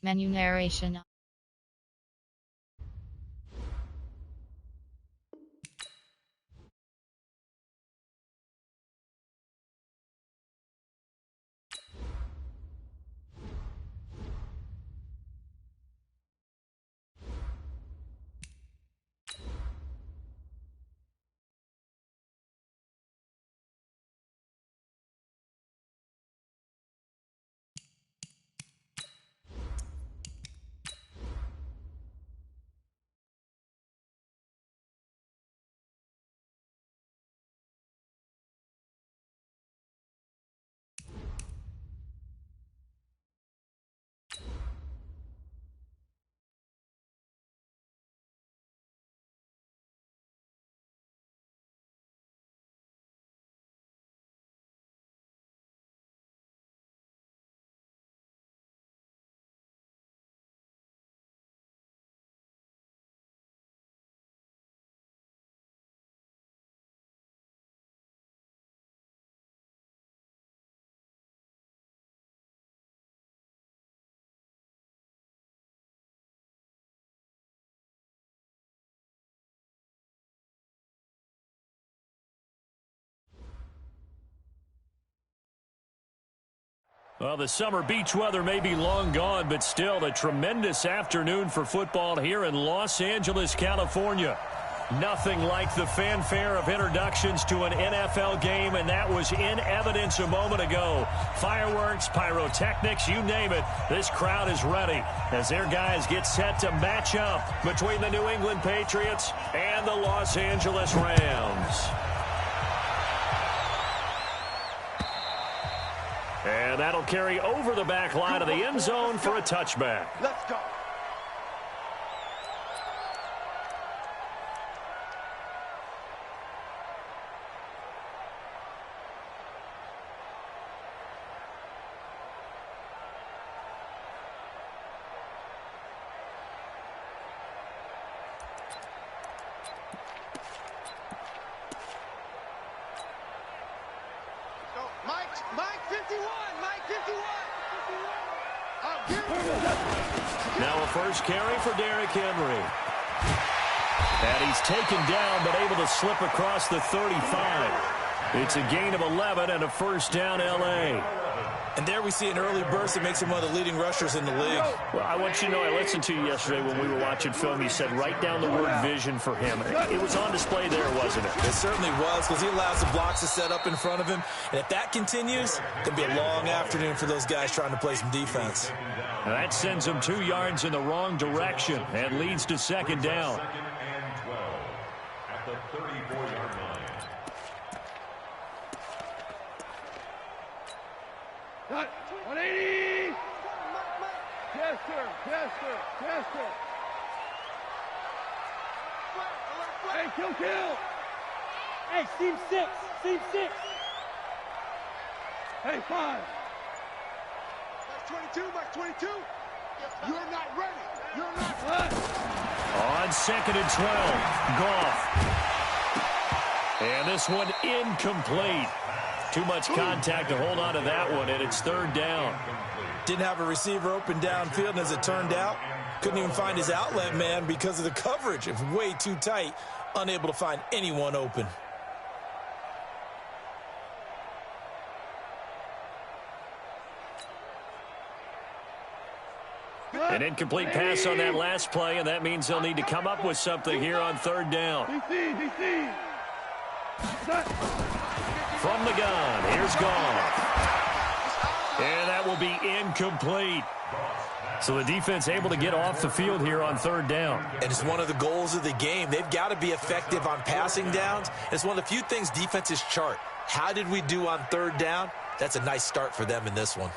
Menu narration. Well, the summer beach weather may be long gone, but still a tremendous afternoon for football here in Los Angeles, California. Nothing like the fanfare of introductions to an NFL game, and that was in evidence a moment ago. Fireworks, pyrotechnics, you name it, this crowd is ready as their guys get set to match up between the New England Patriots and the Los Angeles Rams. And that'll carry over the back line of the end zone for a touchback. Let's go. Mike 51, Mike 51. Now a first carry for Derrick Henry. And he's taken down but able to slip across the 35. It's a gain of 11 and a first down L.A. And there we see an early burst that makes him one of the leading rushers in the league. Well, I want you to know, I listened to you yesterday when we were watching film. You said write down the word vision for him. It was on display there, wasn't it? It certainly was, because he allows the blocks to set up in front of him. And if that continues, it could be a long afternoon for those guys trying to play some defense. And that sends them 2 yards in the wrong direction and leads to second down. And 12 at the 34-yard line. Cut. 180. Yes, sir. Yes, sir. Yes, sir. Hey, kill. Hey, seam 6. Seam 6. Hey, 5. Mike 22. Mike 22. You're not ready. You're not ready. On second and 12, Goff. And this one incomplete. Too much contact to hold on to that one, and it's third down. Didn't have a receiver open downfield, and as it turned out, couldn't even find his outlet man because of the coverage. It was way too tight, unable to find anyone open. An incomplete pass on that last play, and that means they'll need to come up with something here on third down. DC. From the gun, here's Goff. And that will be incomplete. So the defense able to get off the field here on third down. And it's one of the goals of the game. They've got to be effective on passing downs. It's one of the few things defenses chart. How did we do on third down? That's a nice start for them in this one.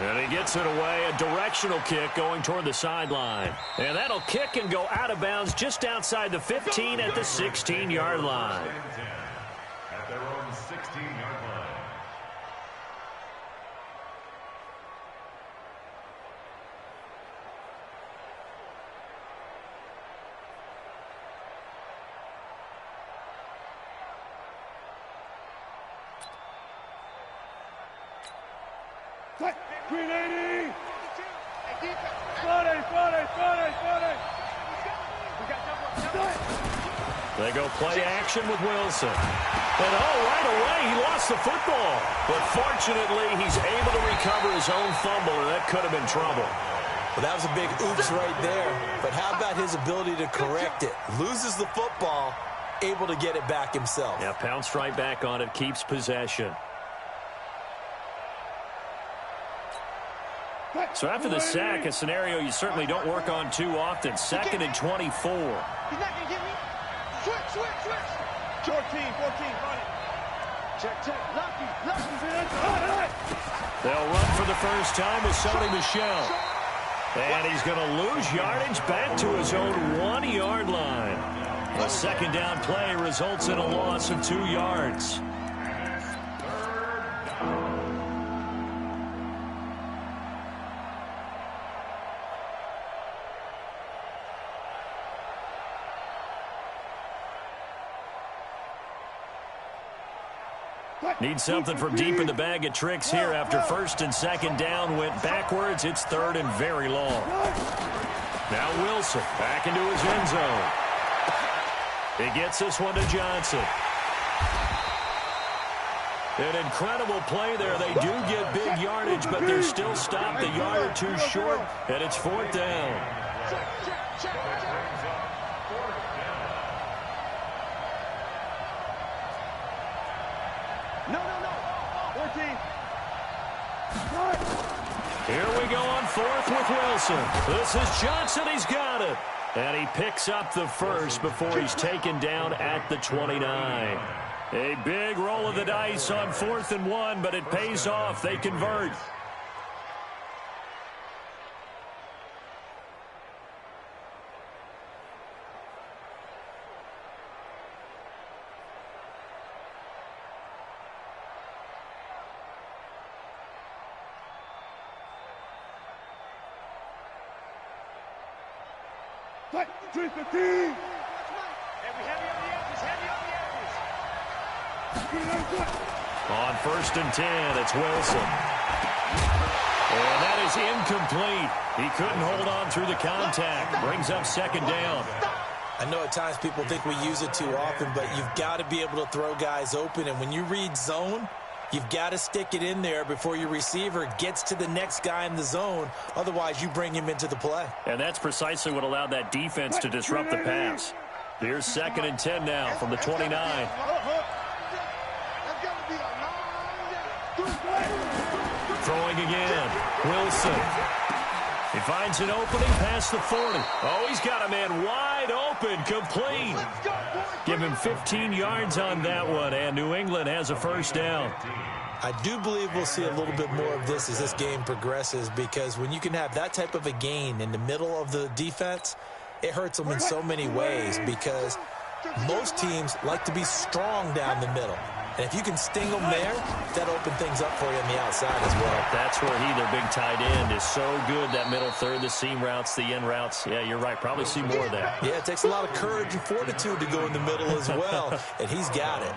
And he gets it away, a directional kick going toward the sideline. And that'll kick and go out of bounds just outside the 15 at the 16-yard line. At their own 16-yard line. 380. They go play action with Wilson. And right away, he lost the football. But fortunately, he's able to recover his own fumble, and that could have been trouble. Well, that was a big oops right there. But how about his ability to correct it? Loses the football, able to get it back himself. Yeah, pounced right back on it, keeps possession. So after the sack, a scenario you certainly don't work on too often. 2nd and 24. He's not going to get me. Switch. 14, run it. Check. Lucky. They'll run for the first time with Sony Michel. And he's going to lose yardage back to his own 1-yard line. A second down play results in a loss of 2 yards. Need something from deep in the bag of tricks here after 1st and 2nd down went backwards. It's 3rd and very long. Now Wilson back into his end zone. He gets this one to Johnson. An incredible play there. They do get big yardage, but they're still stopped a yard or 2 short, and it's 4th down. No. 14. Here we go on 4th with Wilson. This is Johnson. He's got it. And he picks up the first before he's taken down at the 29. A big roll of the dice on 4th and 1, but it pays off. They convert. Fight, 315. Heavy on the edges. On 1st and 10, it's Wilson. And that is incomplete. He couldn't hold on through the contact. Brings up 2nd down. I know at times people think we use it too often, but you've got to be able to throw guys open. And when you read zone, you've got to stick it in there before your receiver gets to the next guy in the zone. Otherwise, you bring him into the play. And that's precisely what allowed that defense to disrupt the pass. Here's 2nd and 10 now from the 29. Throwing again. Wilson. He finds an opening past the 40. Oh, he's got a man wide open, complete. Give him 15 yards on that one, and New England has a 1st down. I do believe we'll see a little bit more of this as this game progresses, because when you can have that type of a gain in the middle of the defense, it hurts them in so many ways, because most teams like to be strong down the middle. And if you can sting them there, that opens things up for you on the outside as well. That's where their big tight end, is so good, that middle third, the seam routes, the end routes. Yeah, you're right. Probably see more of that. Yeah, it takes a lot of courage and fortitude to go in the middle as well, and he's got it.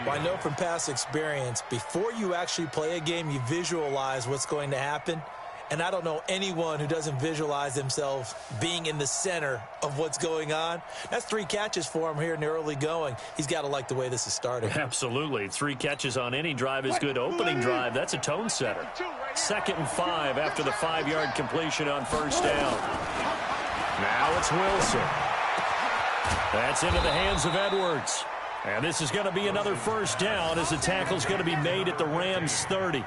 Well, I know from past experience, before you actually play a game, you visualize what's going to happen. And I don't know anyone who doesn't visualize themselves being in the center of what's going on. That's 3 catches for him here in the early going. He's got to like the way this is starting. Absolutely. 3 catches on any drive is good. Opening drive, that's a tone setter. 2nd and 5 after the 5-yard completion on 1st down. Now it's Wilson. That's into the hands of Edwards. And this is going to be another 1st down, as the tackle's going to be made at the Rams 30.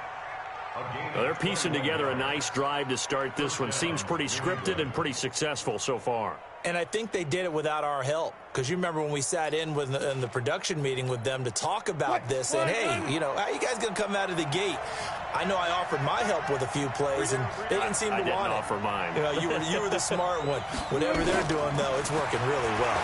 Well, they're piecing together a nice drive to start this one. Seems pretty scripted and pretty successful so far. And I think they did it without our help. Because you remember when we sat in the production meeting with them to talk about this, and hey, you know, how you guys going to come out of the gate? I know I offered my help with a few plays, and they didn't seem to want it. I didn't offer mine. You know, you were the smart one. Whatever they're doing, though, it's working really well.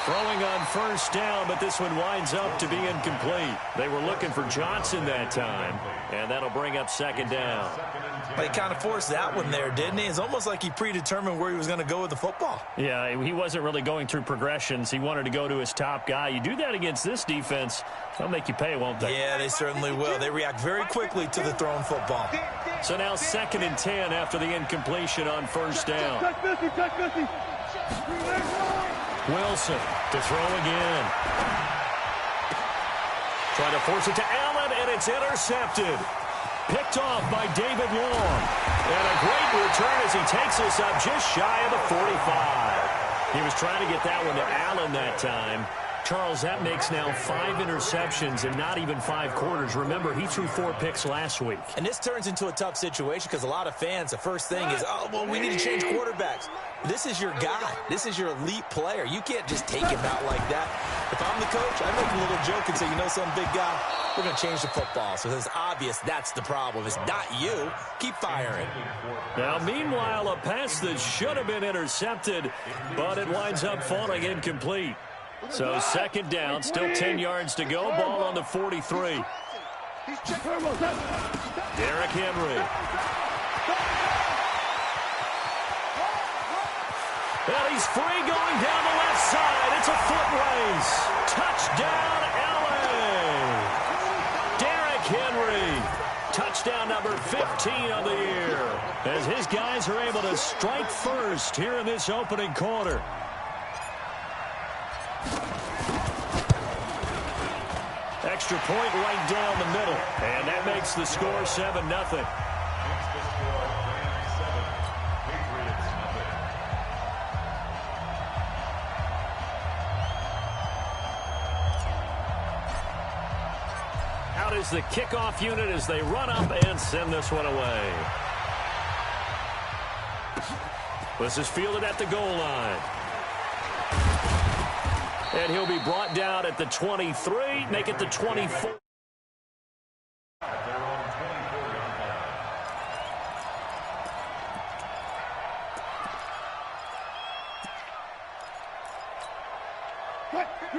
Throwing on first down, but this one winds up to be incomplete. They were looking for Johnson that time, and that'll bring up second down. He kind of forced that one there, didn't he? It's almost like he predetermined where he was going to go with the football. Yeah, he wasn't really going through progressions. He wanted to go to his top guy. You do that against this defense, they'll make you pay, won't they? Yeah, they certainly will. They react very quickly to the thrown football. So now 2nd and 10 after the incompletion on first down. Wilson to throw again. Trying to force it to Allen, and it's intercepted. Picked off by David Long. And a great return as he takes us up just shy of the 45. He was trying to get that one to Allen that time. Charles, that makes now 5 interceptions in not even 5 quarters. Remember, he threw 4 picks last week. And this turns into a tough situation because a lot of fans, the first thing is, oh, well, we need to change quarterbacks. This is your guy. This is your elite player. You can't just take him out like that. If I'm the coach, I make a little joke and say, you know some big guy, we're going to change the football. So it's obvious that's the problem. It's not you. Keep firing. Now, meanwhile, a pass that should have been intercepted, but it winds up falling incomplete. So 2nd down, still 10 yards to go. Ball on the 43. Derrick Henry. Well, he's free going down the left side. It's a foot race. Touchdown, LA. Derrick Henry. Touchdown number 15 of the year. As his guys are able to strike first here in this opening quarter. Extra point right down the middle. And that makes the score 7-0. Out is the kickoff unit as they run up and send this one away. This is fielded at the goal line. And he'll be brought down at the 23, make it the 24.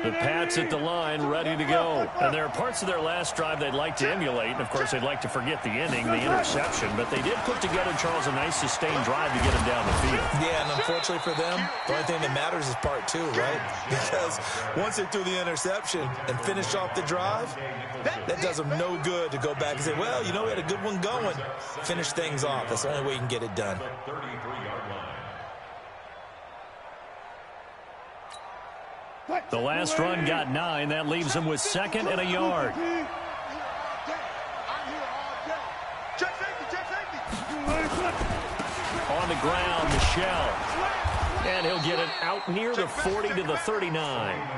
The Pats at the line, ready to go. And there are parts of their last drive they'd like to emulate. And, of course, they'd like to forget the inning, the interception. But they did put together, Charles, a nice sustained drive to get him down the field. Yeah, and unfortunately for them, the only thing that matters is part 2, right? Because once they threw the interception and finished off the drive, that does them no good to go back and say, well, you know, we had a good one going. Finish things off. That's the only way you can get it done. The last run got 9. That leaves him with 2nd and a yard. On the ground, Michelle. And he'll get it out near the 40 to the 39.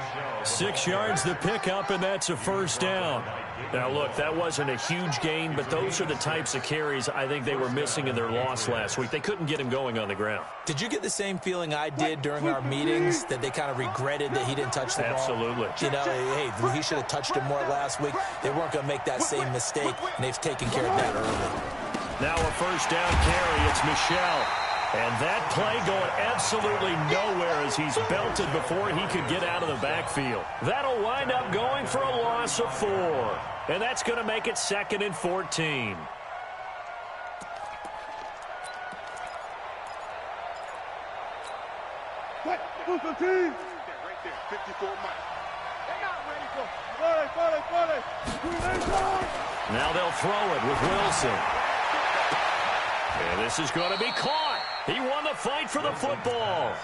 6 yards the pickup, and that's a first down. Now, look, that wasn't a huge gain, but those are the types of carries I think they were missing in their loss last week. They couldn't get him going on the ground. Did you get the same feeling I did during our meetings, that they kind of regretted that he didn't touch the ball? Absolutely. You know, hey, he should have touched it more last week. They weren't going to make that same mistake, and they've taken care of that early. Now a first down carry. It's Michelle. And that play going absolutely nowhere as he's belted before he could get out of the backfield. That'll wind up going for a loss of 4. And that's going to make it 2nd and 14. Now they'll throw it with Wilson. And this is going to be caught. He won the fight for the football.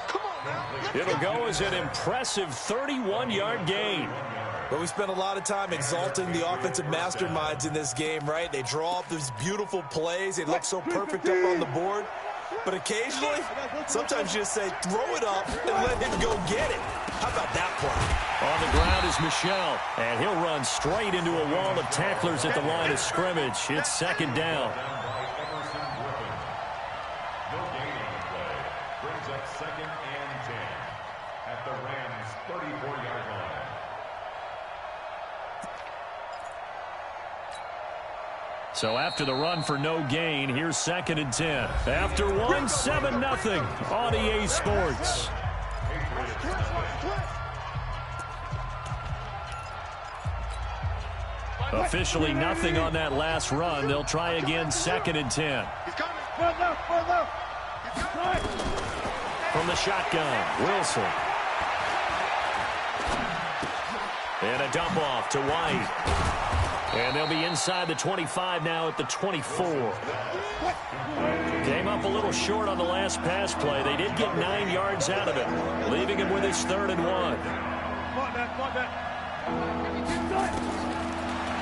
It'll go as an impressive 31-yard gain. But we spent a lot of time exalting the offensive masterminds in this game, right? They draw up these beautiful plays. They look so perfect up on the board. But occasionally, sometimes you just say, throw it up and let him go get it. How about that play? On the ground is Michelle, and he'll run straight into a wall of tacklers at the line of scrimmage. It's 2nd down. So after the run for no gain, here's 2nd and 10. After one, 7-0 on EA Sports. Officially nothing on that last run. They'll try again, 2nd and 10. From the shotgun, Wilson. And a dump off to White. And they'll be inside the 25 now at the 24. Came up a little short on the last pass play. They did get 9 yards out of it, leaving him with his 3rd and 1.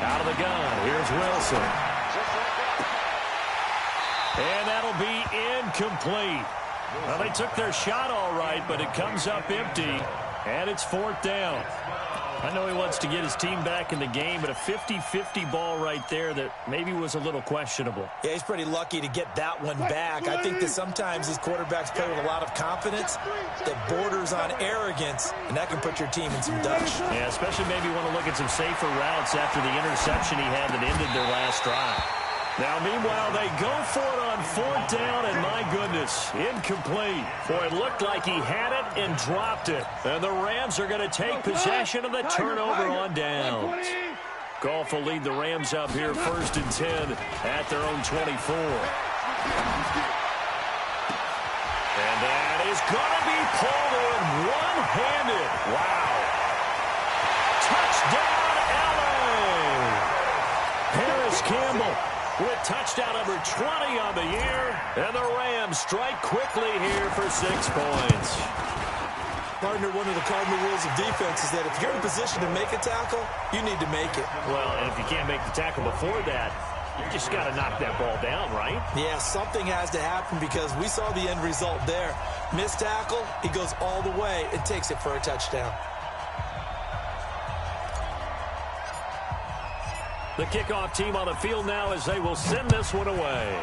Out of the gun, here's Wilson. And that'll be incomplete. Well, they took their shot all right, but it comes up empty, and it's 4th down. I know he wants to get his team back in the game, but a 50-50 ball right there that maybe was a little questionable. Yeah, he's pretty lucky to get that one back. I think that sometimes these quarterbacks play with a lot of confidence that borders on arrogance, and that can put your team in some dutch. Yeah, especially maybe want to look at some safer routes after the interception he had that ended their last drive. Now, meanwhile, they go for it on 4th down, and my goodness, incomplete. Boy, it looked like he had it and dropped it. And the Rams are going to take possession of the turnover on downs. Goff will lead the Rams up here 1st and 10 at their own 24. And that is going to be pulled in one-handed. Wow. Touchdown, LA! Harris Campbell with touchdown number 20 on the year, and the Rams strike quickly here for 6 points. Partner, one of the cardinal rules of defense is that if you're in a position to make a tackle, you need to make it. Well, and if you can't make the tackle before that, you just got to knock that ball down, right? Yeah, something has to happen because we saw the end result there. Missed tackle, he goes all the way and takes it for a touchdown. The kickoff team on the field now as they will send this one away.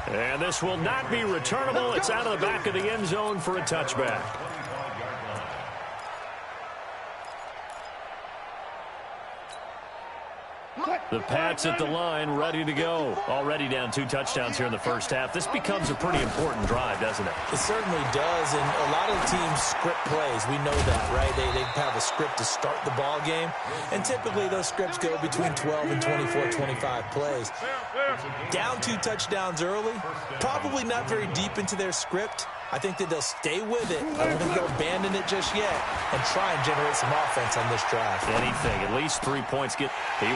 And this will not be returnable. It's out of the back of the end zone for a touchback. The Pats at the line, ready to go. Already down 2 touchdowns here in the first half. This becomes a pretty important drive, doesn't it? It certainly does, and a lot of teams script plays. We know that, right? They have a script to start the ball game, and typically those scripts go between 12 and 24, 25 plays. Down 2 touchdowns early, probably not very deep into their script. I think that they'll stay with it. I don't think they'll abandon it just yet and try and generate some offense on this drive. Anything. At least 3 points. He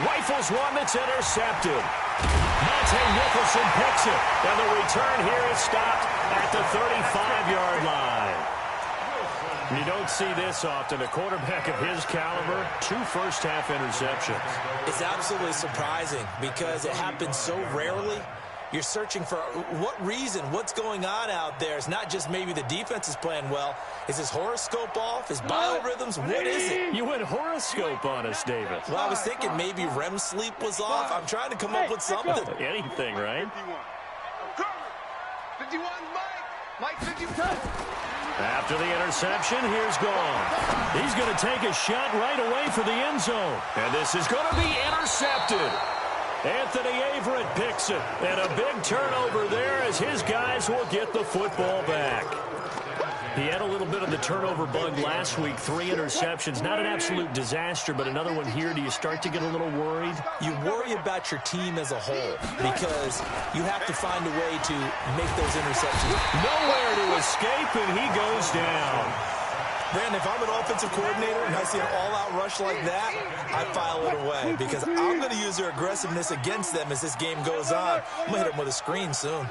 rifles one that's intercepted. Monte Nicholson picks it. And the return here is stopped at the 35-yard line. You don't see this often. A quarterback of his caliber, 2 first-half interceptions. It's absolutely surprising because it happens so rarely. You're searching for what reason, what's going on out there. It's not just maybe the defense is playing well. Is his horoscope off? His biorhythms? What is it? You went horoscope on us, David. Well, I was thinking maybe REM sleep was off. I'm trying to come up with something. Anything, right? 51, Mike 51. After the interception, here's Goff. He's going to take a shot right away for the end zone. And this is going to be intercepted. Anthony Averett picks it. And a big turnover there as his guys will get the football back. He had a little bit of the turnover bug last week. 3 interceptions. Not an absolute disaster, but another one here. Do you start to get a little worried? You worry about your team as a whole because you have to find a way to make those interceptions. Nowhere to escape, and he goes down. Brandon, if I'm an offensive coordinator and I see an all-out rush like that, I file it away because I'm going to use their aggressiveness against them as this game goes on. I'm going to hit them with a screen soon.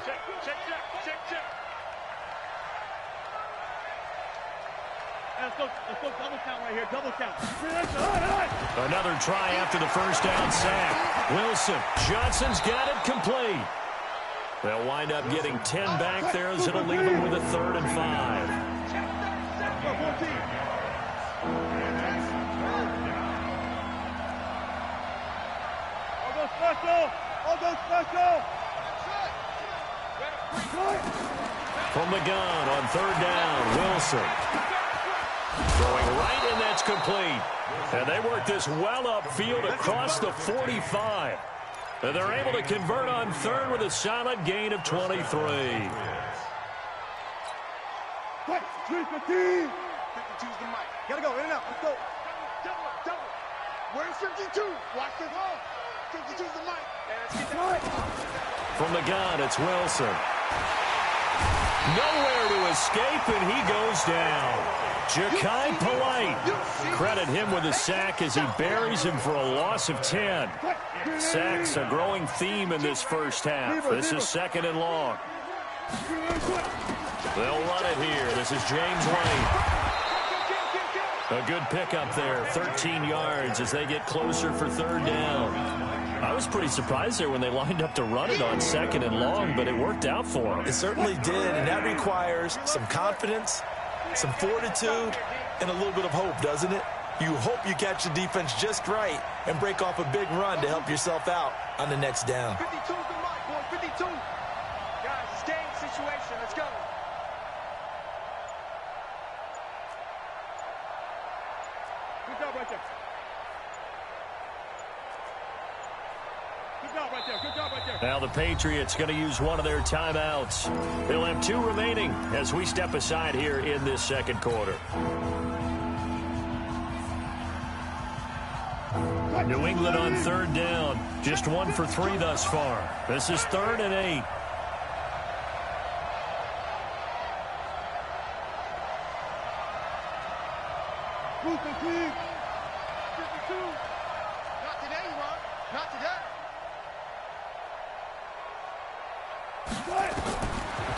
Let's go double count right here, double count. Another try after the first down sack. Wilson, Johnson's got it complete. They'll wind up getting 10 back there as it'll leave them with a 3rd and 5. I'll go special. From the gun on 3rd down, Wilson. Throwing right, and that's complete. And they work this well upfield across the 45. And they're able to convert on 3rd with a solid gain of 23. 52's the mic. Gotta go, in and out. Let's go. Double. Where's 52? Watch the ball. 52's the mic. From the gun, it's Wilson. Nowhere to escape, and he goes down. Ja'Kai Polite. Credit him with a sack as he buries him for a loss of 10. Sacks a growing theme in this first half. This is 2nd and long. They'll run it here. This is James White. A good pickup there, 13 yards as they get closer for 3rd down. I was pretty surprised there when they lined up to run it on 2nd and long, but it worked out for them. It certainly did, and that requires some confidence, some fortitude, and a little bit of hope, doesn't it? You hope you catch the defense just right and break off a big run to help yourself out on the next down. 52's the mic, boy. 52. Guys, it's game situation. Let's go. Good job right there. Good job right there. Good job right there. Now the Patriots going to use one of their timeouts. They'll have 2 remaining as we step aside here in this 2nd quarter. New England on 3rd down. Just 1 for 3 thus far. This is 3rd and 8. Not today, Ron. Not today.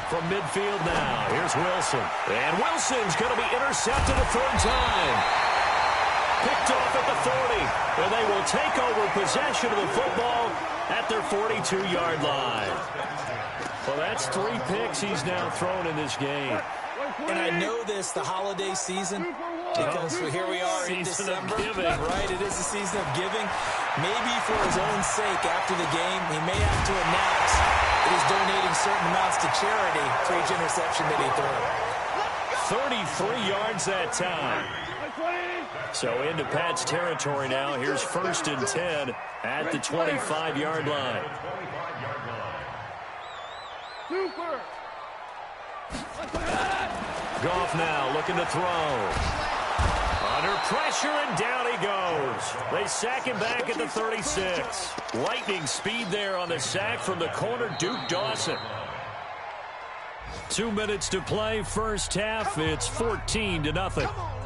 From midfield now, here's Wilson. And Wilson's going to be intercepted a 3rd time. Picked off at the 40. And they will take over possession of the football at their 42-yard line. Well, that's 3 picks he's now thrown in this game. And I know this, the holiday season, because here we are in December, right? It is the season of giving. Maybe for his own sake, after the game, he may have to announce that he's donating certain amounts to charity for each interception that he threw. 33 yards that time. So into Pat's territory now. Here's 1st and 10 at the 25-yard line. Goff now looking to throw. Under pressure, and down he goes. They sack him back at the 36. Lightning speed there on the sack from the corner, Duke Dawson. 2 minutes to play, first half. It's 14-0. Come on,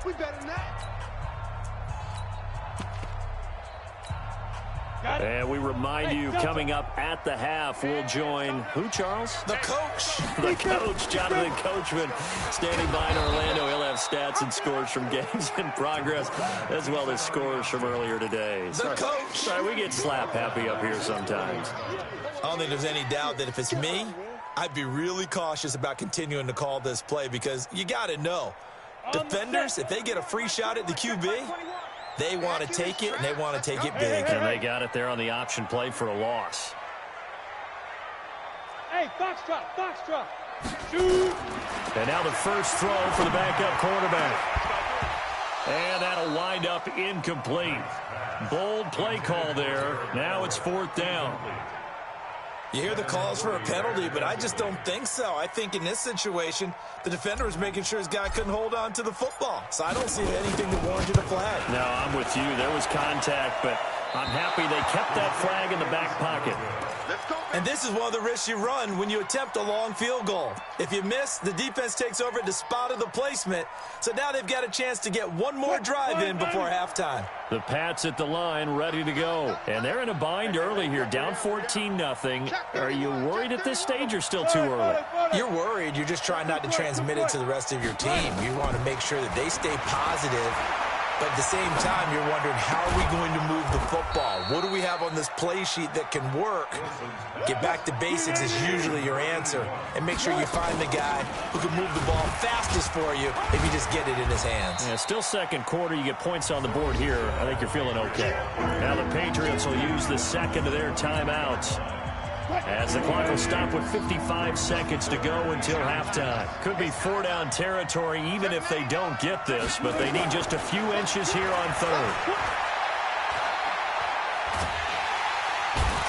we better than that. And we remind you, coming up at the half, we'll join who, Charles? The coach. The coach, Jonathan Coachman, standing by in Orlando. He'll have stats and scores from games in progress, as well as scores from earlier today. The coach. Sorry, we get slap happy up here sometimes. I don't think there's any doubt that if it's me, I'd be really cautious about continuing to call this play because you got to know, defenders, if they get a free shot at the QB, they want to take it, and they want to take it big. And they got it there on the option play for a loss. Hey, box drop. Shoot. And now the first throw for the backup quarterback. And that'll wind up incomplete. Bold play call there. Now it's 4th down. You hear the calls for a penalty, but I just don't think so. I think in this situation, the defender was making sure his guy couldn't hold on to the football. So I don't see anything that warranted a flag. No, I'm with you. There was contact, but I'm happy they kept that flag in the back pocket. And this is one of the risks you run when you attempt a long field goal. If you miss, the defense takes over at the spot of the placement. So now they've got a chance to get one more drive in before halftime. The Pats at the line, ready to go. And they're in a bind early here, down 14-0. Are you worried at this stage or still too early? You're worried. You're just trying not to transmit it to the rest of your team. You want to make sure that they stay positive. But at the same time, you're wondering, how are we going to move the football? What do we have on this play sheet that can work? Get back to basics is usually your answer. And make sure you find the guy who can move the ball fastest for you if you just get it in his hands. Yeah, still 2nd quarter. You get points on the board here. I think you're feeling okay. Now the Patriots will use the 2nd of their timeouts, as the clock will stop with 55 seconds to go until halftime. Could be 4-down territory even if they don't get this, but they need just a few inches here on 3rd.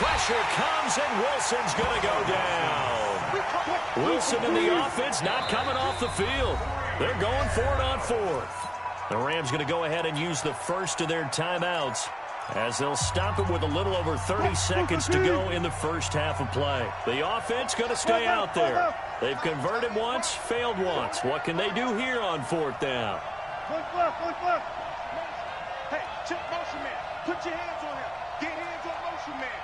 Pressure comes, and Wilson's going to go down. Wilson in the offense not coming off the field. They're going for it on fourth. The Rams going to go ahead and use the first of their timeouts as they'll stop it with a little over 30 seconds to go in the first half of play. The offense going to stay out there. They've converted once, failed once. What can they do here on fourth down? Look left. Hey, check motion man. Put your hands on him. Get hands on motion man.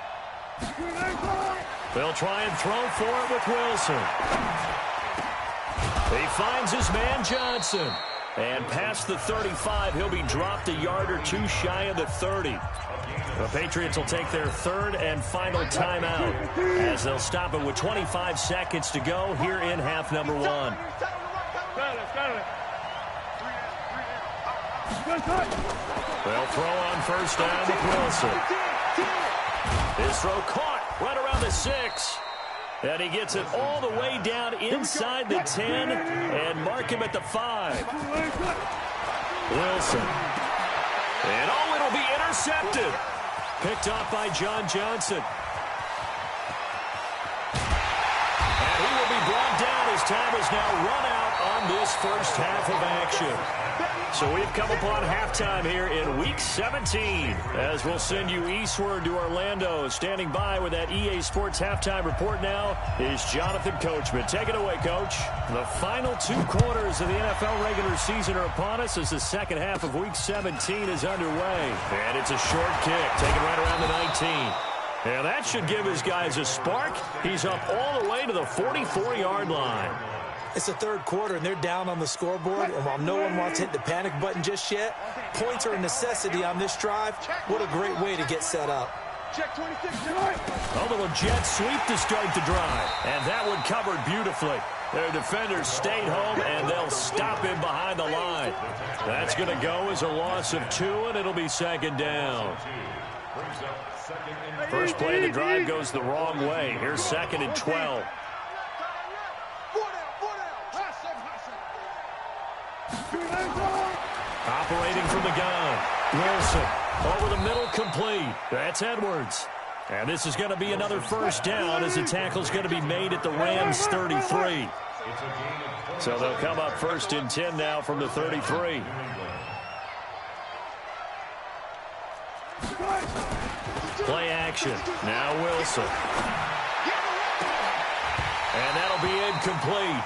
They'll try and throw for it with Wilson. He finds his man Johnson. And past the 35, he'll be dropped a yard or two shy of the 30. The Patriots will take their third and final timeout as they'll stop it with 25 seconds to go here in half number one. They'll throw on first down with Wilson. His throw caught right around the 6. And he gets it all the way down inside the 10 and mark him at the 5. Wilson. And it'll be intercepted. Picked off by John Johnson. And he will be brought down as time has now run out on this first half of action. So we've come upon halftime here in Week 17 as we'll send you eastward to Orlando. Standing by with that EA Sports halftime report now is Jonathan Coachman. Take it away, Coach. The final 2 quarters of the NFL regular season are upon us as the second half of Week 17 is underway. And it's a short kick, taken right around the 19. And that should give his guys a spark. He's up all the way to the 44-yard line. It's the third quarter, and they're down on the scoreboard. And while no one wants to hit the panic button just yet, points are a necessity on this drive. What a great way to get set up. Check 26. A little jet sweep to start the drive. And that one covered beautifully. Their defenders stayed home, and they'll stop him behind the line. That's going to go as a loss of 2, and it'll be second down. First play of the drive goes the wrong way. Here's second and 12. Operating from the gun. Wilson over the middle, complete. That's Edwards. And this is going to be another first down as the tackle's going to be made at the Rams 33. So they'll come up first and 10 now from the 33. Play action. Now Wilson. And that'll be incomplete.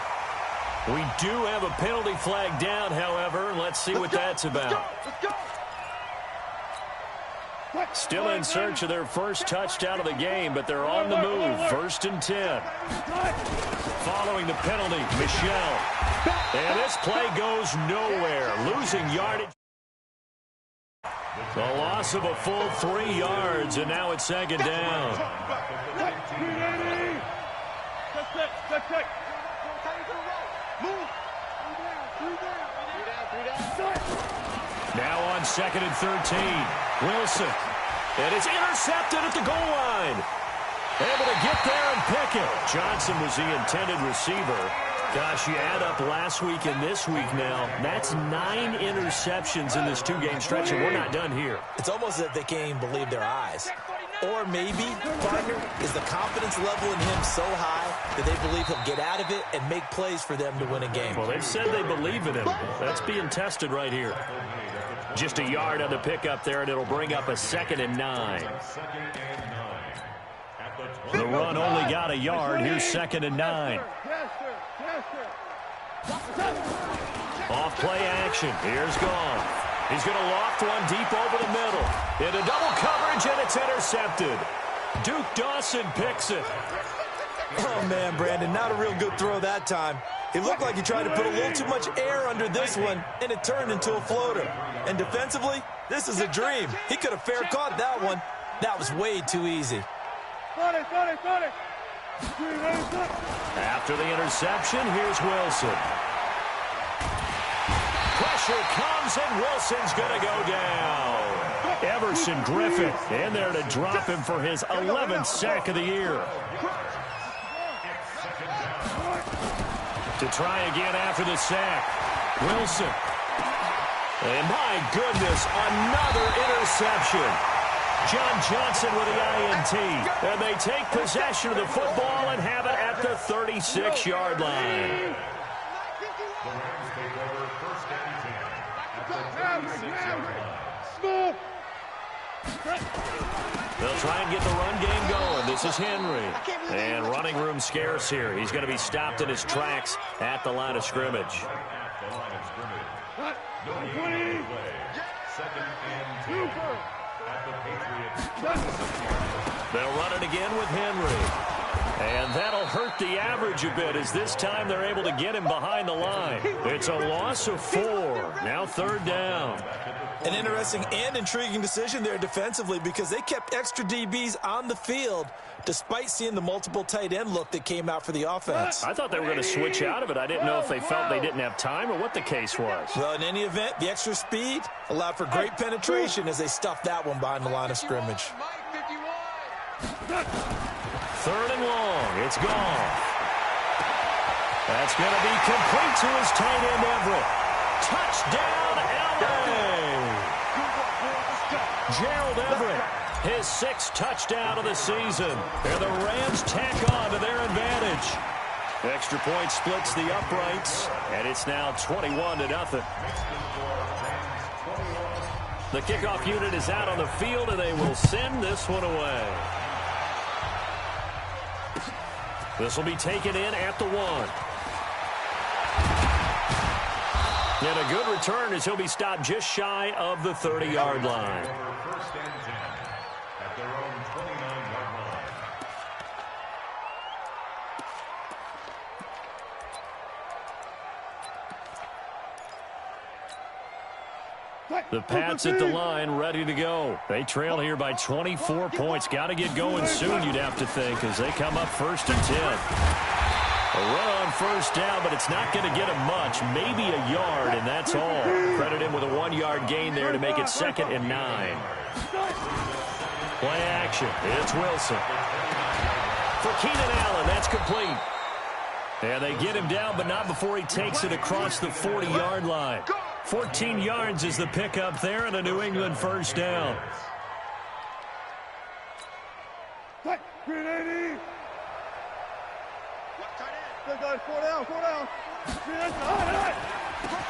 We do have a penalty flag down, however. Let's see what that's about. Still in search of their first touchdown of the game, but they're on the move. First and 10. Following the penalty, Michelle. And this play goes nowhere. Losing yardage. The loss of a full 3 yards, and now it's second down. Now on second and 13. Wilson. And it's intercepted at the goal line. Able to get there and pick it. Johnson was the intended receiver. Gosh, you add up last week and this week now. That's 9 interceptions in this 2-game stretch, and we're not done here. It's almost as if they can't even believe their eyes. Or maybe, partner, is the confidence level in him so high that they believe he'll get out of it and make plays for them to win a game. Well, they've said they believe in him. That's being tested right here. Just a yard on the pickup there, and it'll bring up a second and 9. The run only got a yard. Here's second and 9. Off play action. Here's Goff. He's going to loft one deep over the middle. Into double coverage, and it's intercepted. Duke Dawson picks it. Oh, man, Brandon, not a real good throw that time. It looked like he tried to put a little too much air under this one, and it turned into a floater. And defensively, this is a dream. He could have fair caught that one. That was way too easy. After the interception, here's Wilson. Pressure comes, and Wilson's going to go down. Everson Griffin in there to drop him for his 11th sack of the year. To try again after the sack. Wilson. And my goodness, another interception. John Johnson with the INT. And they take possession of the football and have it at the 36-yard line. The Rams take over first and 10 at the 36-yard line. They'll try and get the run game going. This is Henry. And running room scarce here. He's going to be stopped in his tracks at the line of scrimmage. At the line of scrimmage. No need to play. Second and 10 at the Patriots. They'll run it again with Henry. And that'll hurt the average a bit as this time they're able to get him behind the line. It's a loss of 4. Now third down. An interesting and intriguing decision there defensively because they kept extra DBs on the field despite seeing the multiple tight end look that came out for the offense. I thought they were going to switch out of it. I didn't know if they felt they didn't have time or what the case was. Well, in any event, the extra speed allowed for great penetration as they stuffed that one behind the line of scrimmage. Third and long. It's gone. That's going to be complete to his tight end, Everett. Touchdown, L.A. Gerald Everett, his 6th touchdown of the season. And the Rams tack on to their advantage. Extra point splits the uprights, and it's now 21-0. The kickoff unit is out on the field, and they will send this one away. This will be taken in at the 1. And a good return as he'll be stopped just shy of the 30-yard line. First and 10 at their own 29-yard line. The Pats at the line, ready to go. They trail here by 24 points. Got to get going soon, you'd have to think, as they come up first and 10. A run on first down, but it's not going to get him much. Maybe a yard, and that's all. Credit him with a 1-yard gain there to make it 2nd and 9. Play action. It's Wilson. For Keenan Allen, that's complete. And they get him down, but not before he takes it across the 40-yard line. 14 yards is the pickup there, and a New England first down.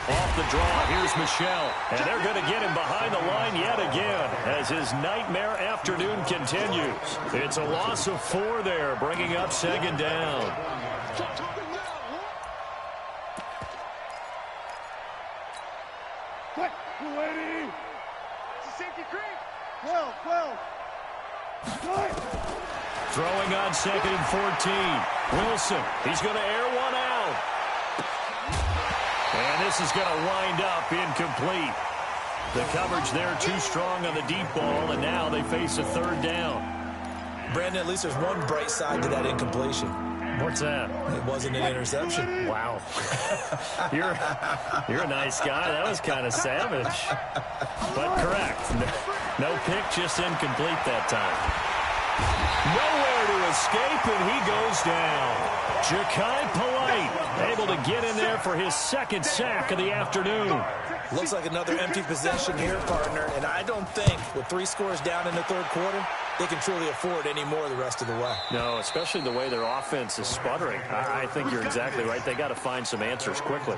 Off the draw, here's Michelle. And they're going to get him behind the line yet again as his nightmare afternoon continues. It's a loss of 4 there, bringing up 2nd down. Throwing on 2nd and 14. Wilson, he's going to air one out. And this is going to wind up incomplete. The coverage there too strong on the deep ball, and now they face a 3rd down. Brandon, at least there's one bright side to that incompletion. What's that? It wasn't an interception. Wow. You're a nice guy. That was kind of savage. But correct. No pick, just incomplete that time. Nowhere to escape, and he goes down. Ja'Kai Polite able to get in there for his 2nd sack of the afternoon. Looks like another empty possession here, partner, and I don't think with 3 scores down in the 3rd quarter, they can truly afford any more the rest of the way. No, especially the way their offense is sputtering. I think you're exactly right. They got to find some answers quickly.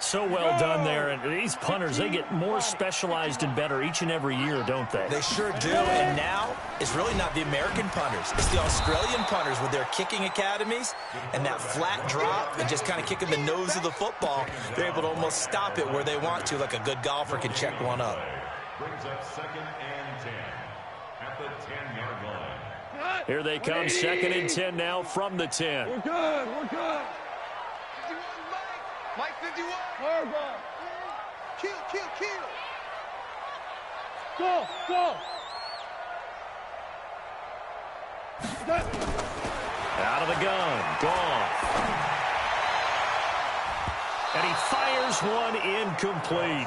So well done there. And these punters, they get more specialized and better each and every year, don't they? They sure do. And now it's really not the American punters. It's the Australian punters with their kicking academies and that flat drop and just kind of kicking the nose of the football. They're able to almost stop it where they want to, like a good golfer can check one up. Brings up 2nd and 10 at the 10-yard line. Here they come, 2nd and 10 now from the 10. We're good. We're good. Mike 51. Harbaugh. Kill. Go. Out of the gun. Gone. And he fires one incomplete.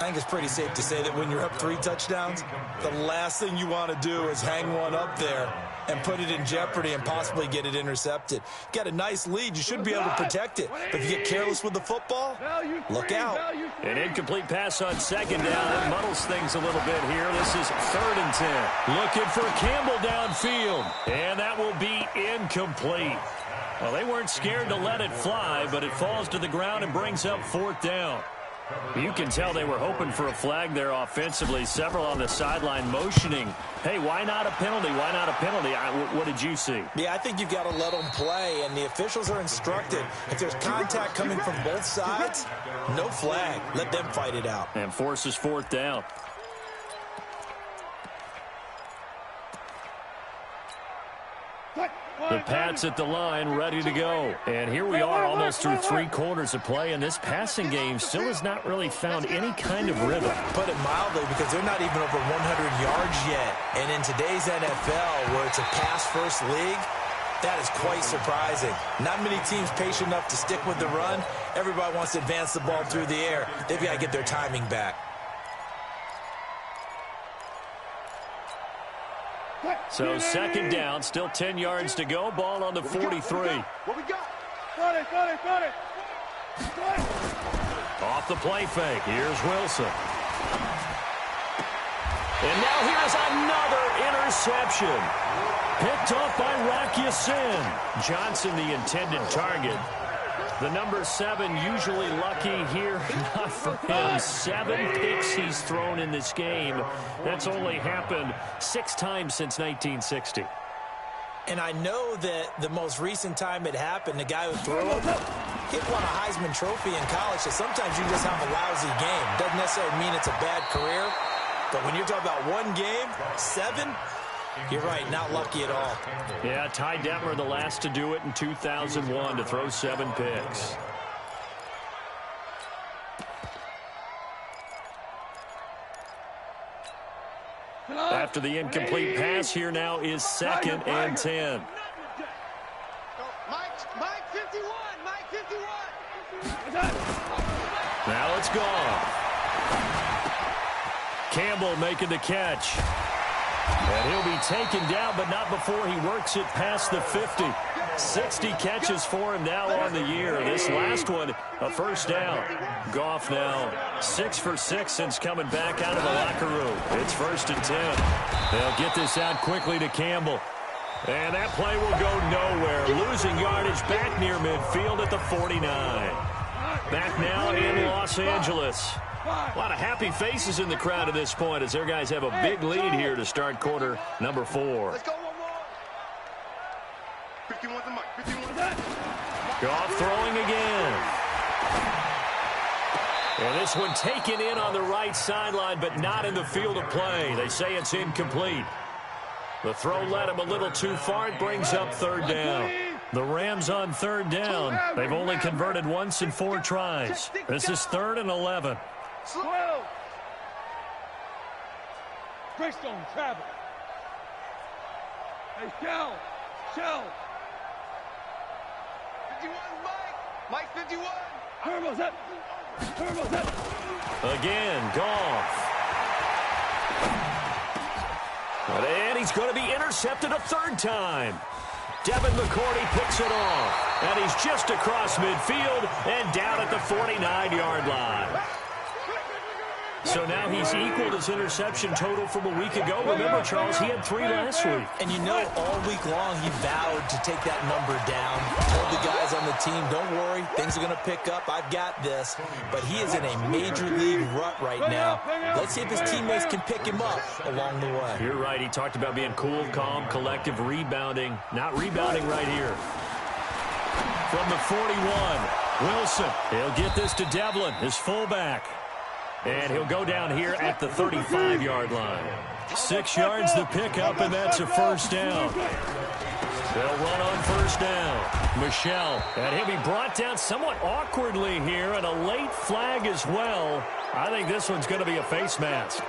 I think it's pretty safe to say that when you're up 3 touchdowns, the last thing you want to do is hang one up there and put it in jeopardy and possibly get it intercepted. Got a nice lead. You should be able to protect it. But if you get careless with the football, look out. An incomplete pass on 2nd down. That muddles things a little bit here. This is 3rd and 10. Looking for Campbell downfield. And that will be incomplete. Well, they weren't scared to let it fly, but it falls to the ground and brings up 4th down. You can tell they were hoping for a flag there offensively. Several on the sideline motioning, hey, why not a penalty? Why not a penalty? What did you see? Yeah, I think you've got to let them play, and the officials are instructed. If there's contact coming from both sides, no flag. Let them fight it out. And forces 4th down. The Pats at the line, ready to go. And here we are almost through 3 quarters of play, and this passing game still has not really found any kind of rhythm. Put it mildly, because they're not even over 100 yards yet. And in today's NFL, where it's a pass-first league, that is quite surprising. Not many teams patient enough to stick with the run. Everybody wants to advance the ball through the air. They've got to get their timing back. So 2nd down, still 10 yards to go. Ball on the 43. What we got? Got it. Off the play fake. Here's Wilson. And now here's another interception. Picked off by Rock Ya-Sin. Johnson, the intended target. The number 7 usually lucky here. Not for him. 7 picks he's thrown in this game. That's only happened 6 times since 1960. And I know that the most recent time it happened, the guy who threw it, he won a Heisman Trophy in college, so sometimes you just have a lousy game. Doesn't necessarily mean it's a bad career, but when you're talking about one game, 7, you're right, not lucky at all. Yeah, Ty Detmer, the last to do it in 2001, to throw 7 picks. After the incomplete pass, here now is 2nd and 10. Mike 51. Now it's gone. Campbell making the catch. And he'll be taken down, but not before he works it past the 50. 60 catches for him now on the year. This last one, a 1st down. Goff now 6 for 6 since coming back out of the locker room. It's 1st and 10. They'll get this out quickly to Campbell. And that play will go nowhere. Losing yardage back near midfield at the 49. Back now in Los Angeles. A lot of happy faces in the crowd at this point as their guys have a big lead here to start quarter number 4. Let's go one more. 51 to Mike. 51 to Mike. Goff throwing again. And this one taken in on the right sideline, but not in the field of play. They say it's incomplete. The throw led him a little too far. It brings up 3rd down. The Rams on 3rd down. They've only converted once in 4 tries. This is 3rd and 11. Slow. Greystone, travel. Hey, Shell. 51, Mike 51. Turbo's up. Again, Goff. And he's going to be intercepted a 3rd time. Devin McCourty picks it off. And he's just across midfield and down at the 49-yard line. So now he's equaled his interception total from a week ago. Remember, Charles, he had 3 last week. And you know, all week long he vowed to take that number down. Told the guys on the team, don't worry, things are going to pick up. I've got this. But he is in a major league rut right now. Let's see if his teammates can pick him up along the way. You're right. He talked about being cool, calm, collective, rebounding. Not rebounding right here. From the 41, Wilson. He'll get this to Devlin, his fullback. And he'll go down here at the 35-yard line. 6 yards the pickup, and that's a 1st down. They'll run on 1st down. Michelle, and he'll be brought down somewhat awkwardly here, and a late flag as well. I think this one's going to be a face mask.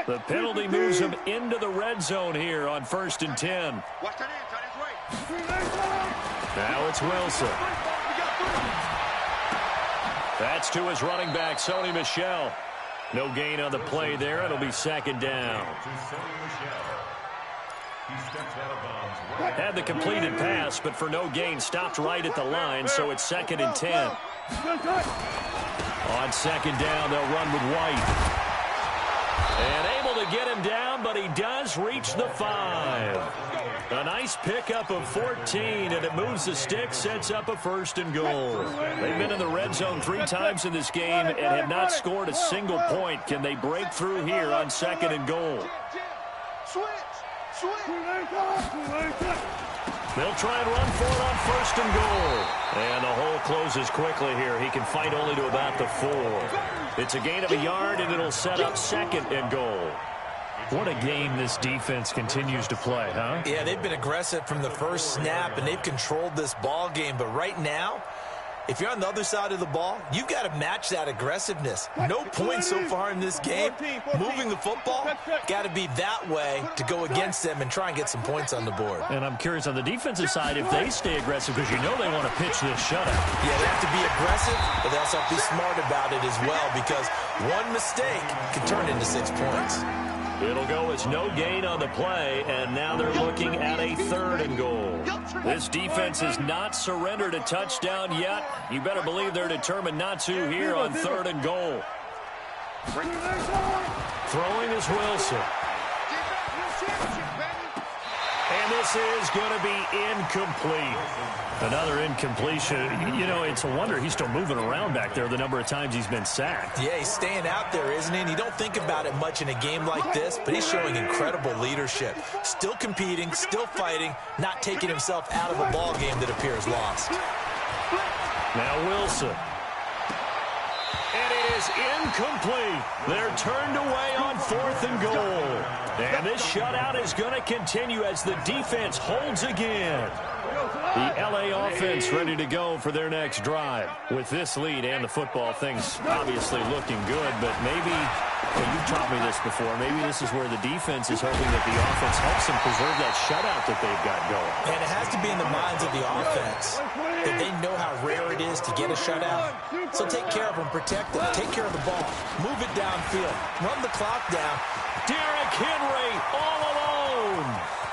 The penalty moves him into the red zone here on 1st and 10. Watch that in, tight ends right. Now it's Wilson. That's to his running back, Sony Michel. No gain on the play there. It'll be 2nd down. Had the completed pass, but for no gain, stopped right at the line, so it's 2nd and 10. On 2nd down, they'll run with White. And able to get him down, but he does reach the 5. A nice pickup of 14, and it moves the stick, sets up a 1st and goal. They've been in the red zone 3 times in this game and have not scored a single point. Can they break through here on 2nd and goal? They'll try and run for it on 1st and goal. And the hole closes quickly here. He can fight only to about the 4. It's a gain of a yard, and it'll set up 2nd and goal. What a game this defense continues to play, huh? Yeah, they've been aggressive from the first snap, and they've controlled this ball game. But right now, if you're on the other side of the ball, you've got to match that aggressiveness. No points so far in this game. Moving the football, got to be that way to go against them and try and get some points on the board. And I'm curious on the defensive side if they stay aggressive, because you know they want to pitch this shutout. Yeah, they have to be aggressive, but they also have to be smart about it as well, because one mistake can turn into 6 points. It'll go as no gain on the play, and now they're looking at a 3rd and goal. This defense has not surrendered a touchdown yet. You better believe they're determined not to here on 3rd and goal. Throwing is Wilson. And this is going to be incomplete. Another incompletion. You know, it's a wonder he's still moving around back there the number of times he's been sacked. Yeah, he's staying out there, isn't he? And you don't think about it much in a game like this, but he's showing incredible leadership. Still competing, still fighting, not taking himself out of a ball game that appears lost. Now Wilson. And it is incomplete. They're turned away on 4th and goal. And this shutout is going to continue as the defense holds again. The LA offense ready to go for their next drive. With this lead and the football, things obviously looking good, but maybe, well, you've taught me this before, maybe this is where the defense is hoping that the offense helps them preserve that shutout that they've got going. And it has to be in the minds of the offense that they know how rare it is to get a shutout. So take care of them, protect them, take care of the ball, move it downfield, run the clock down. Derrick Henry all alone.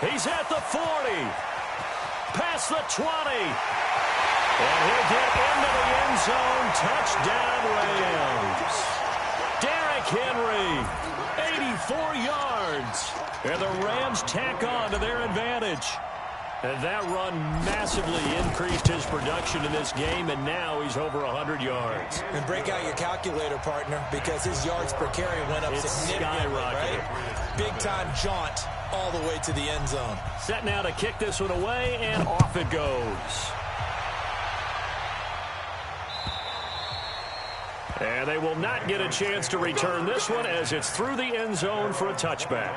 He's at the 40. Past the 20. And he'll get into the end zone. Touchdown, Rams. Derrick Henry, 84 yards. And the Rams tack on to their advantage. And that run massively increased his production in this game, and now he's over 100 yards. And break out your calculator, partner, because his yards per carry went up significantly, right? Big-time jaunt all the way to the end zone. Set now to kick this one away, and off it goes. And they will not get a chance to return this one as it's through the end zone for a touchback.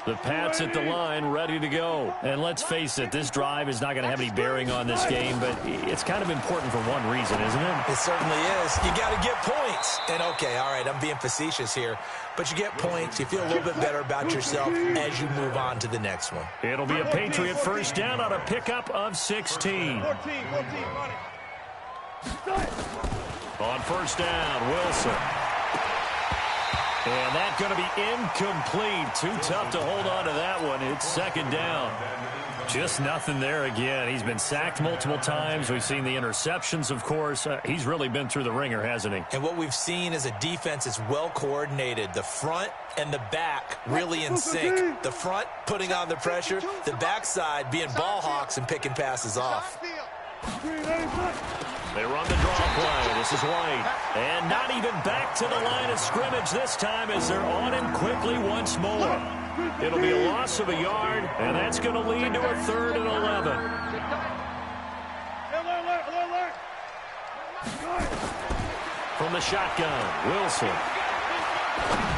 The Pats at the line, ready to go. And let's face it, this drive is not going to have any bearing on this game, but it's kind of important for one reason, isn't it? It certainly is. You got to get points. And, okay, all right, I'm being facetious here, but you get points. You feel a little bit better about yourself as you move on to the next one. It'll be a Patriot first down on a pickup of 16. On first down, Wilson. And that's going to be incomplete. Too tough to hold on to that one. It's second down. Just nothing there again. He's been sacked multiple times. We've seen the interceptions, of course. He's really been through the ringer, hasn't he? And what we've seen is a defense that's well coordinated. The front and the back really in sync. The front putting on the pressure. The backside being ball hawks and picking passes off. They run the draw play. This is White. And not even back to the line of scrimmage this time as they're on him quickly once more. It'll be a loss of a yard, and that's going to lead to a 3rd and 11. From the shotgun, Wilson.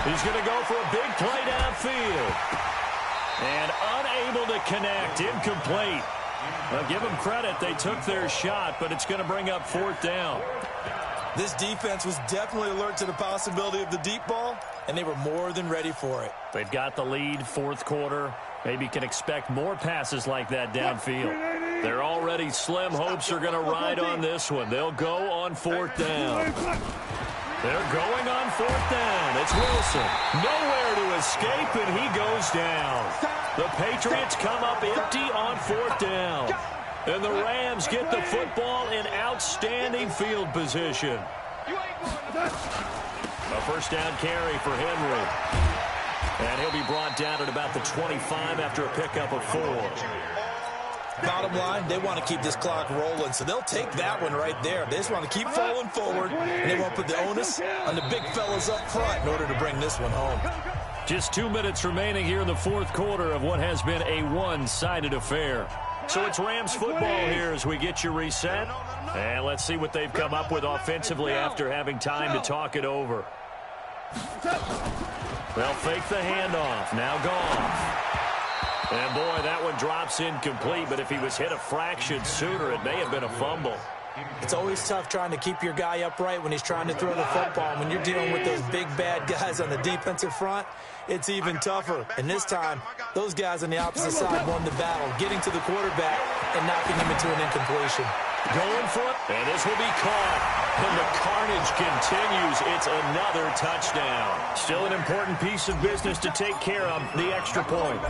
He's going to go for a big play downfield. And unable to connect, incomplete. Well, give them credit. They took their shot, but it's going to bring up 4th down. This defense was definitely alert to the possibility of the deep ball, and they were more than ready for it. They've got the lead, 4th quarter. Maybe can expect more passes like that downfield. They're already slim hopes are going to ride on this one. They'll go on 4th down. They're going on 4th down. It's Wilson. Nowhere to escape, and he goes down. The Patriots come up empty on 4th down. And the Rams get the football in outstanding field position. A first down carry for Henry. And he'll be brought down at about the 25 after a pickup of 4. Bottom line, they want to keep this clock rolling, so they'll take that one right there. They just want to keep falling forward, and they won't put the onus on the big fellas up front in order to bring this one home. Just 2 minutes remaining here in the fourth quarter of what has been a one-sided affair. So it's Rams football here as we get you reset. And let's see what they've come up with offensively after having time to talk it over. They'll fake the handoff. Now Goff. And, boy, that one drops incomplete, but if he was hit a fraction sooner, it may have been a fumble. It's always tough trying to keep your guy upright when he's trying to throw the football. When you're dealing with those big, bad guys on the defensive front, it's even tougher. And this time, those guys on the opposite side won the battle, getting to the quarterback and knocking him into an incompletion. Going for it, and this will be caught. And the carnage continues. It's another touchdown. Still an important piece of business to take care of, the extra point.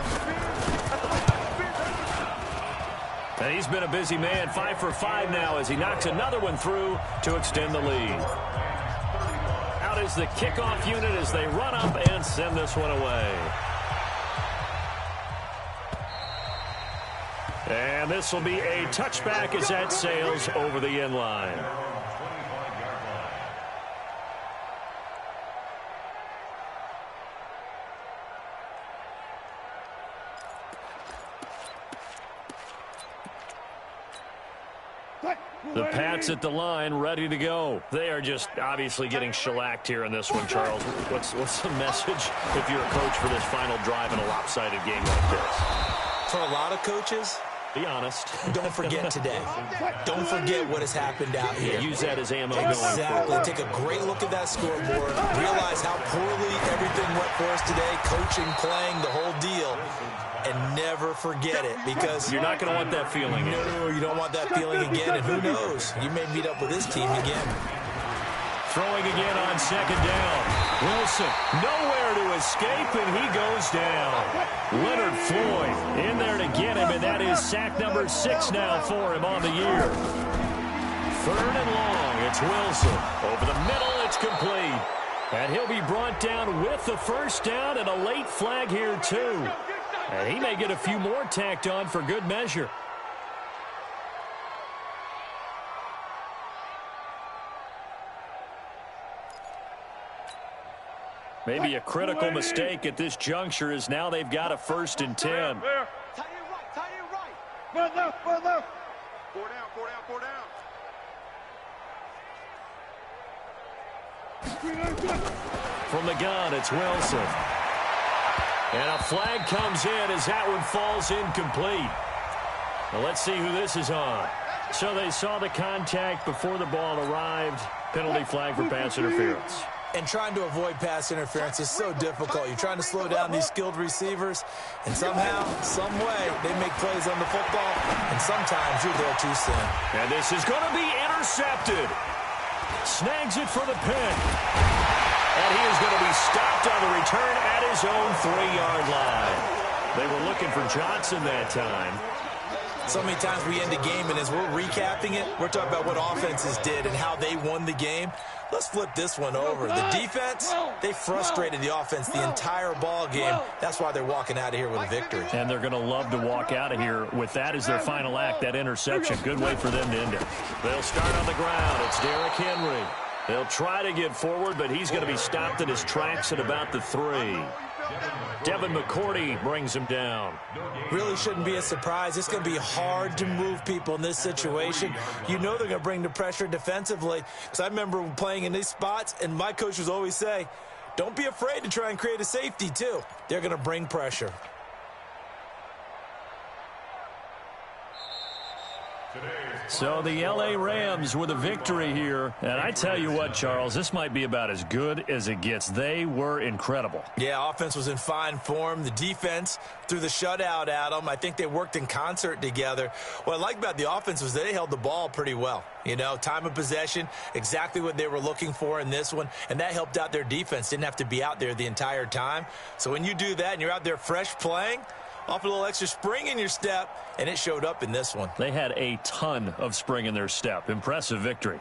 And he's been a busy man, 5 for 5 now as he knocks another one through to extend the lead. Out is the kickoff unit as they run up and send this one away. And this will be a touchback as that sails over the end line. The Pats at the line, ready to go. They are just obviously getting shellacked here in this one, Charles. What's the message if you're a coach for this final drive in a lopsided game like this? For a lot of coaches, be honest. Don't forget today. Don't forget what has happened out here. Use that as ammo exactly. going forward. Take a great look at that scoreboard. Realize how poorly everything went for us today. Coaching, playing, the whole deal. And never forget it, because you're not going to want that feeling again. No, you don't want that feeling again. And who knows? You may meet up with this team again. Throwing again on second down. Wilson nowhere to escape, and he goes down. Leonard Floyd in there to get him, and that is sack number 6 now for him on the year. 3rd and long. It's Wilson. Over the middle, it's complete. And he'll be brought down with the first down and a late flag here, too. And he may get a few more tacked on for good measure. Maybe a critical mistake at this juncture is now they've got a 1st and 10. Tie it right, tie it right. Four left, four left. 4 down, 4 down, 4 down. From the gun, it's Wilson. And a flag comes in as that one falls incomplete. Well, let's see who this is on. So they saw the contact before the ball arrived. Penalty flag for pass interference. And trying to avoid pass interference is so difficult. You're trying to slow down these skilled receivers, and somehow, some way, they make plays on the football, and sometimes you're there too soon. And this is going to be intercepted. Snags it for the pick. And he is going to be stopped on the return at his own 3-yard line. They were looking for Johnson that time. So many times we end a game, and as we're recapping it, we're talking about what offenses did and how they won the game. Let's flip this one over. The defense, they frustrated the offense the entire ball game. That's why they're walking out of here with a victory. And they're going to love to walk out of here with that as their final act, that interception. Good way for them to end it. They'll start on the ground. It's Derrick Henry. They'll try to get forward, but he's going to be stopped in his tracks at about the 3. Devin McCourty brings him down. Really shouldn't be a surprise. It's going to be hard to move people in this situation. You know they're going to bring the pressure defensively. Because I remember playing in these spots, and my coaches always say, don't be afraid to try and create a safety, too. They're going to bring pressure. So the L.A. Rams with a victory here. And I tell you what, Charles, this might be about as good as it gets. They were incredible. Yeah, offense was in fine form. The defense threw the shutout at them. I think they worked in concert together. What I like about the offense was they held the ball pretty well. You know, time of possession, exactly what they were looking for in this one. And that helped out their defense. Didn't have to be out there the entire time. So when you do that and you're out there fresh playing, off a little extra spring in your step, and it showed up in this one. They had a ton of spring in their step. Impressive victory.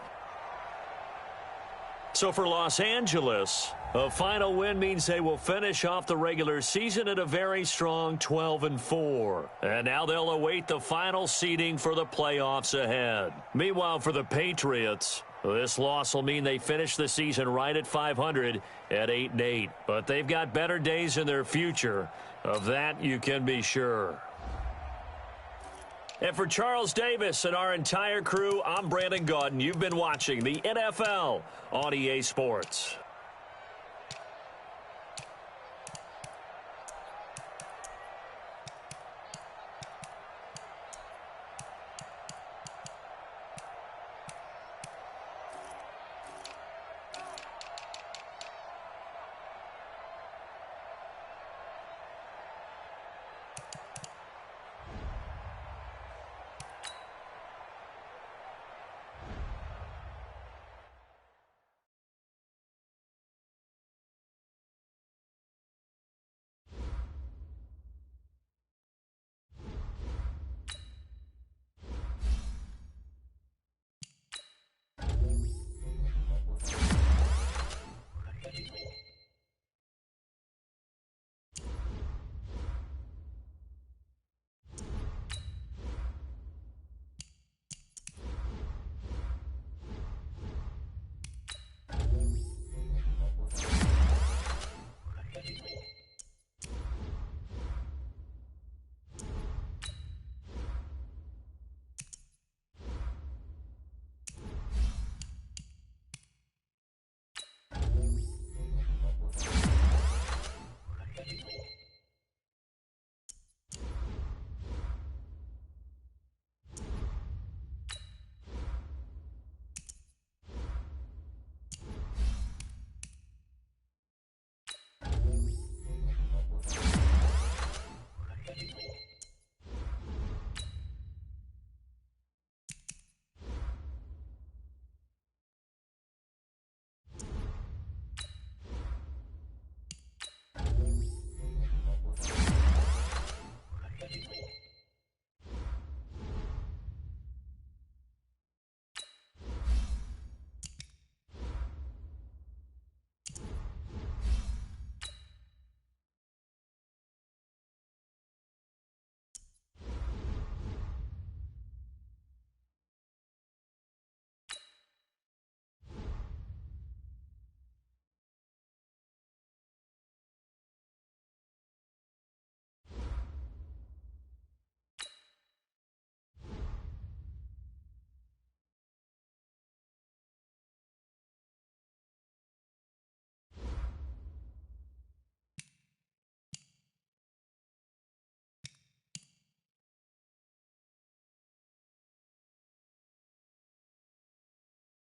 So for Los Angeles, a final win means they will finish off the regular season at a very strong 12-4. And now they'll await the final seeding for the playoffs ahead. Meanwhile, for the Patriots, this loss will mean they finish the season right at 500 at 8-8. But they've got better days in their future. Of that, you can be sure. And for Charles Davis and our entire crew, I'm Brandon Gaudin. You've been watching the NFL on EA Sports.